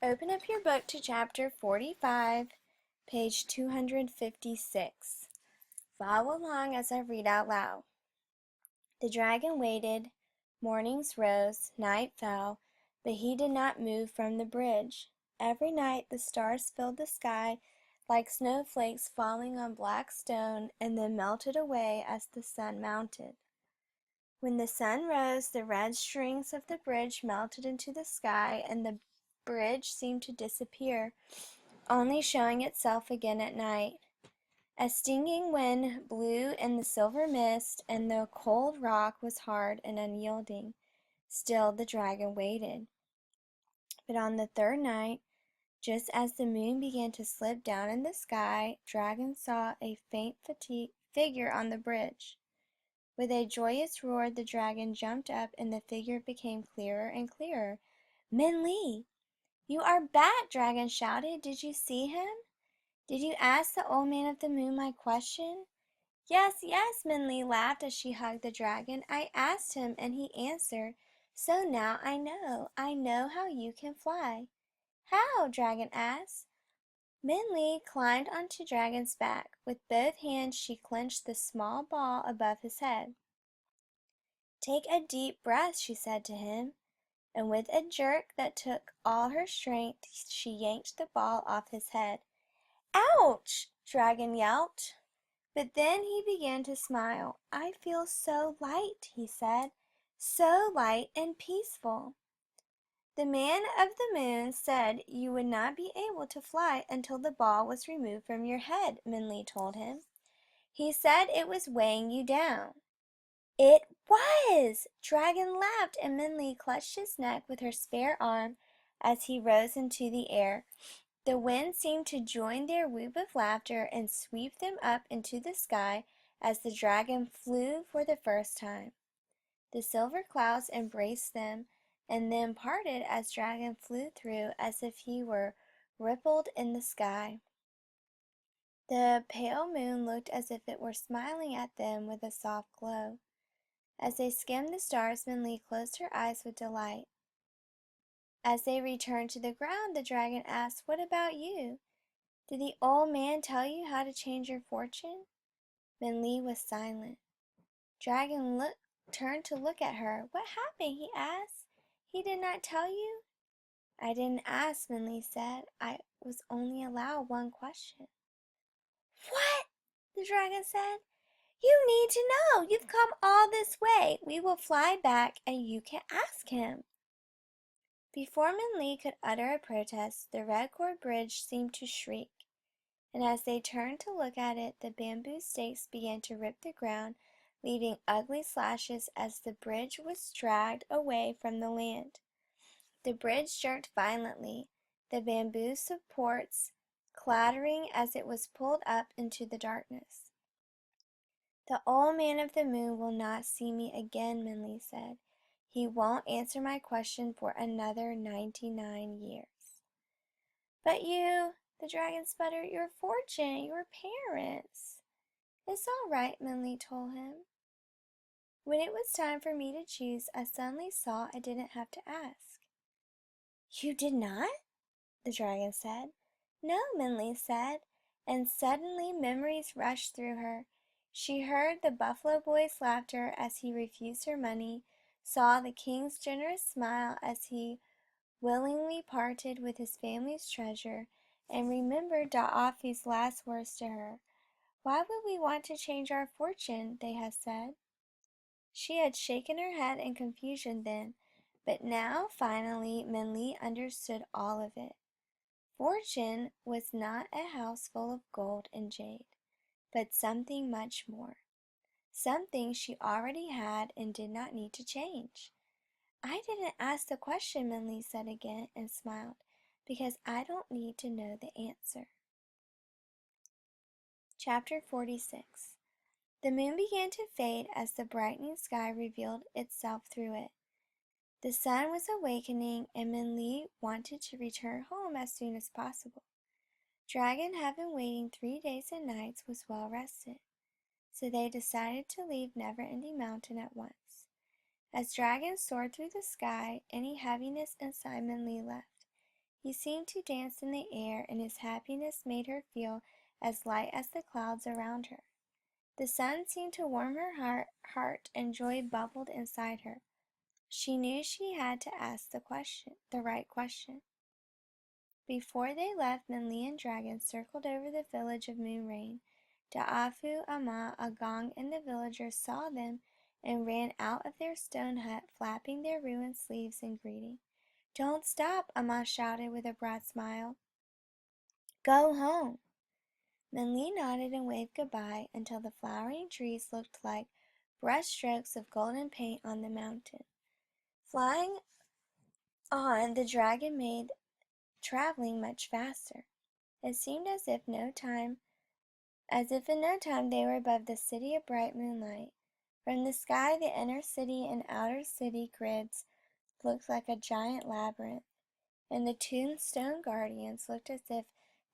Open up your book to chapter 45, page 256. Follow along as I read out loud. The dragon waited. Mornings rose, night fell, but he did not move from the bridge. Every night the stars filled the sky like snowflakes falling on black stone and then melted away as the sun mounted. When the sun rose, the red strings of the bridge melted into the sky, and the bridge seemed to disappear, only showing itself again at night. A stinging wind blew in the silver mist, and the cold rock was hard and unyielding. Still the dragon waited. But on the third night, just as the moon began to slip down in the sky, Dragon saw a faint figure on the bridge. With a joyous roar, the dragon jumped up, and the figure became clearer and clearer. Min Li! You are back, Dragon shouted. Did you see him? Did you ask the old man of the moon my question? Yes, yes, Min Li laughed as she hugged the dragon. I asked him, and he answered. So now I know how you can fly. How? Dragon asked. Min Li climbed onto Dragon's back. With both hands she clenched the small ball above his head. Take a deep breath, she said to him, and with a jerk that took all her strength, she yanked the ball off his head. Ouch! Dragon yelped. But then he began to smile. I feel so light, he said, so light and peaceful. The man of the moon said you would not be able to fly until the ball was removed from your head, Min Li told him. He said it was weighing you down. It was! Dragon laughed, and Min Li clutched his neck with her spare arm as he rose into the air. The wind seemed to join their whoop of laughter and sweep them up into the sky as the dragon flew for the first time. The silver clouds embraced them and then parted as Dragon flew through as if he were rippled in the sky. The pale moon looked as if it were smiling at them with a soft glow. As they skimmed the stars, Min Li closed her eyes with delight. As they returned to the ground, the dragon asked, What about you? Did the old man tell you how to change your fortune? Min Li was silent. Dragon turned to look at her. What happened? He asked. He did not tell you? I didn't ask, Min Li said. I was only allowed one question. What? The dragon said. You need to know. You've come all this way. We will fly back and you can ask him. Before Min Li could utter a protest, the red cord bridge seemed to shriek, and as they turned to look at it, the bamboo stakes began to rip the ground, leaving ugly slashes as the bridge was dragged away from the land. The bridge jerked violently, the bamboo supports clattering as it was pulled up into the darkness. The old man of the moon will not see me again, Min Li said. He won't answer my question for another 99 years. But you, the dragon sputtered, your fortune, your parents. It's all right, Min Li told him. When it was time for me to choose, I suddenly saw I didn't have to ask. You did not? The dragon said. No, Min Li said, and suddenly memories rushed through her. She heard the buffalo boy's laughter as he refused her money, saw the king's generous smile as he willingly parted with his family's treasure, and remembered Da'afi's last words to her. Why would we want to change our fortune, they had said. She had shaken her head in confusion then, but now, finally, Min Li understood all of it. Fortune was not a house full of gold and jade, but something much more. Something she already had and did not need to change. I didn't ask the question, Min Li said again and smiled, because I don't need to know the answer. Chapter 46. The moon began to fade as the brightening sky revealed itself through it. The sun was awakening, and Min Li wanted to return home as soon as possible. Dragon, having waited 3 days and nights, was well rested, so they decided to leave Never-Ending Mountain at once. As Dragon soared through the sky, any heaviness inside Min Li left. He seemed to dance in the air, and his happiness made her feel as light as the clouds around her. The sun seemed to warm her heart, and joy bubbled inside her. She knew she had to ask the right question. Before they left, Minli and Dragon circled over the village of Moonrain. Da'afu, Amma, Agong, and the villagers saw them and ran out of their stone hut, flapping their ruined sleeves in greeting. "Don't stop," Amma shouted with a broad smile. "Go home." Minli nodded and waved goodbye until the flowering trees looked like brushstrokes of golden paint on the mountain. Flying on, the dragon made traveling much faster. It seemed as if in no time they were above the city of bright moonlight. From the sky, the inner city and outer city grids looked like a giant labyrinth, and the tombstone guardians looked as if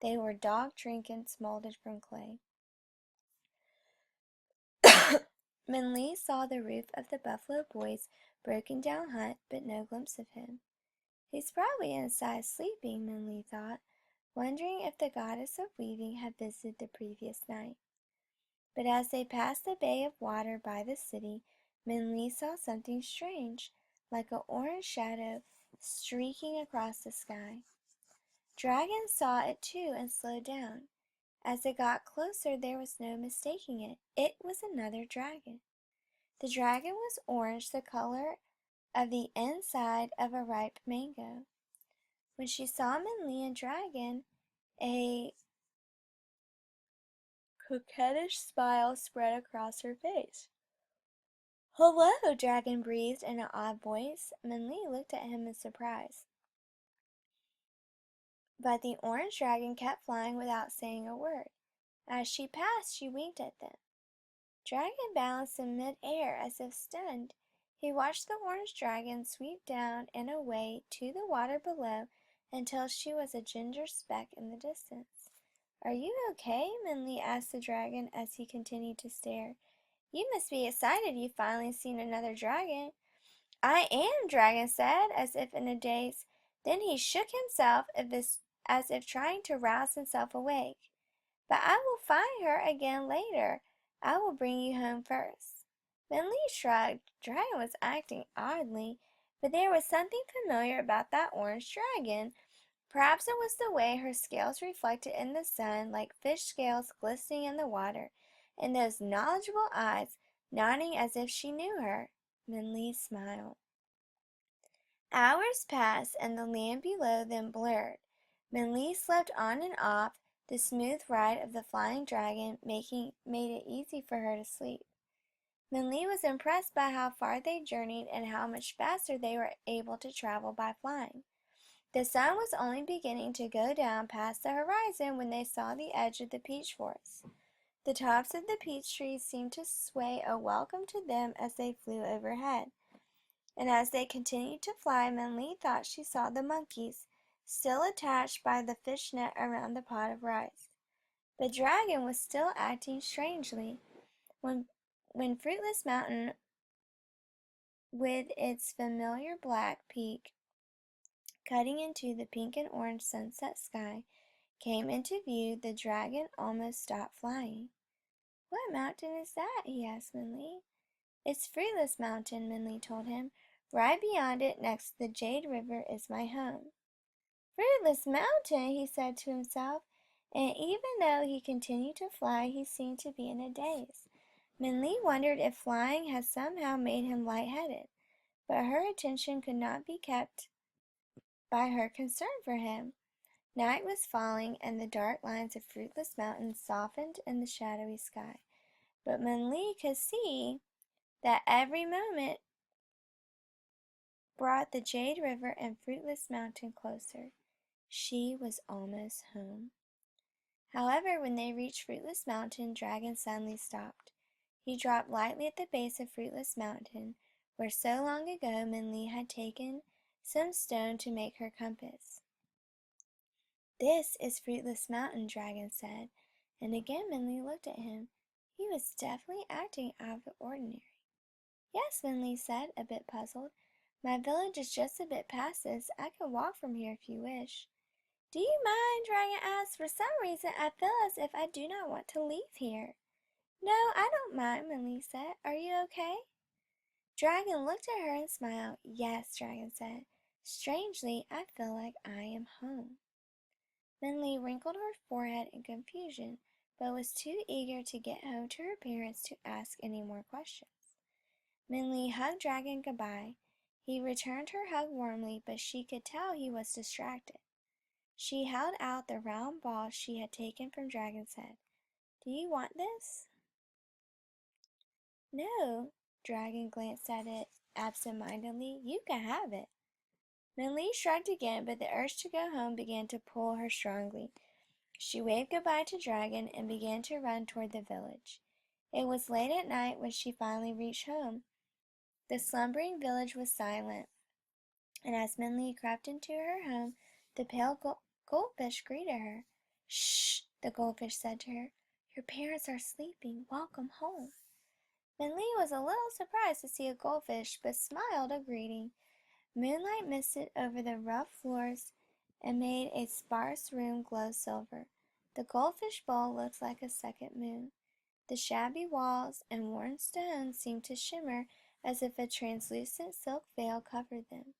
they were dog trinkets molded from clay. Minli saw the roof of the Buffalo Boy's broken down hut, but no glimpse of him. "He's probably inside sleeping," Minli thought, wondering if the goddess of weaving had visited the previous night. But as they passed the bay of water by the city, Minli saw something strange, like an orange shadow streaking across the sky. Dragon saw it too and slowed down. As it got closer, there was no mistaking it. It was another dragon. The dragon was orange, the color of the inside of a ripe mango. When she saw Minli and Dragon, a coquettish smile spread across her face. "Hello," Dragon breathed in an odd voice. Minli looked at him in surprise. But the orange dragon kept flying without saying a word. As she passed, she winked at them. Dragon balanced in mid-air as if stunned. He watched the orange dragon sweep down and away to the water below until she was a ginger speck in the distance. "Are you okay?" Minli asked the dragon as he continued to stare. "You must be excited you've finally seen another dragon." "I am," Dragon said, as if in a daze. Then he shook himself as if trying to rouse himself awake. "But I will find her again later. I will bring you home first." Minli shrugged. Dragon was acting oddly, but there was something familiar about that orange dragon. Perhaps it was the way her scales reflected in the sun like fish scales glistening in the water, and those knowledgeable eyes nodding as if she knew her. Minli smiled. Hours passed, and the land below them blurred. Minli slept on and off. The smooth ride of the flying dragon made it easy for her to sleep. Minli was impressed by how far they journeyed and how much faster they were able to travel by flying. The sun was only beginning to go down past the horizon when they saw the edge of the peach forest. The tops of the peach trees seemed to sway a welcome to them as they flew overhead. And as they continued to fly, Minli thought she saw the monkeys, still attached by the fish net around the pot of rice. But Dragon was still acting strangely. When Fruitless Mountain, with its familiar black peak cutting into the pink and orange sunset sky, came into view, the dragon almost stopped flying. "What mountain is that?" he asked Minli. "It's Fruitless Mountain," Minli told him. "Right beyond it, next to the Jade River, is my home." "Fruitless Mountain," he said to himself, and even though he continued to fly, he seemed to be in a daze. Minli wondered if flying had somehow made him lightheaded, but her attention could not be kept by her concern for him. Night was falling, and the dark lines of Fruitless Mountain softened in the shadowy sky. But Minli could see that every moment brought the Jade River and Fruitless Mountain closer. She was almost home. However, when they reached Fruitless Mountain, Dragon suddenly stopped. He dropped lightly at the base of Fruitless Mountain, where so long ago Minli had taken some stone to make her compass. "This is Fruitless Mountain," Dragon said, and again Minli looked at him. He was definitely acting out of the ordinary. "Yes," Minli said, a bit puzzled. "My village is just a bit past this. I can walk from here if you wish." Do you mind? Dragon asked. For some reason, I feel as if I do not want to leave here. No, I don't mind, Minli said. Are you okay? Dragon looked at her and smiled. Yes, Dragon said. Strangely, I feel like I am home. Minli wrinkled her forehead in confusion, but was too eager to get home to her parents to ask any more questions. Minli hugged Dragon goodbye. He returned her hug warmly, but she could tell he was distracted. She held out the round ball she had taken from Dragon's head. Do you want this? No. Dragon glanced at it absent-mindedly. You can have it. Minli shrugged again, but the urge to go home began to pull her strongly. She waved goodbye to Dragon and began to run toward the village. It was late at night when she finally reached home. The slumbering village was silent, and as Minli crept into her home, the pale goldfish greeted her. Shh, the goldfish said to her. Your parents are sleeping. Welcome home. Minli was a little surprised to see a goldfish, but smiled a greeting. Moonlight misted over the rough floors and made a sparse room glow silver. The goldfish bowl looked like a second moon. The shabby walls and worn stones seemed to shimmer as if a translucent silk veil covered them,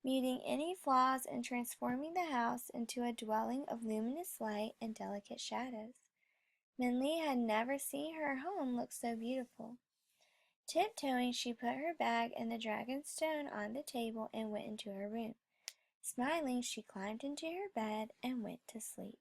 muting any flaws and transforming the house into a dwelling of luminous light and delicate shadows. Minli had never seen her home look so beautiful. Tiptoeing, she put her bag and the dragon stone on the table and went into her room. Smiling, she climbed into her bed and went to sleep.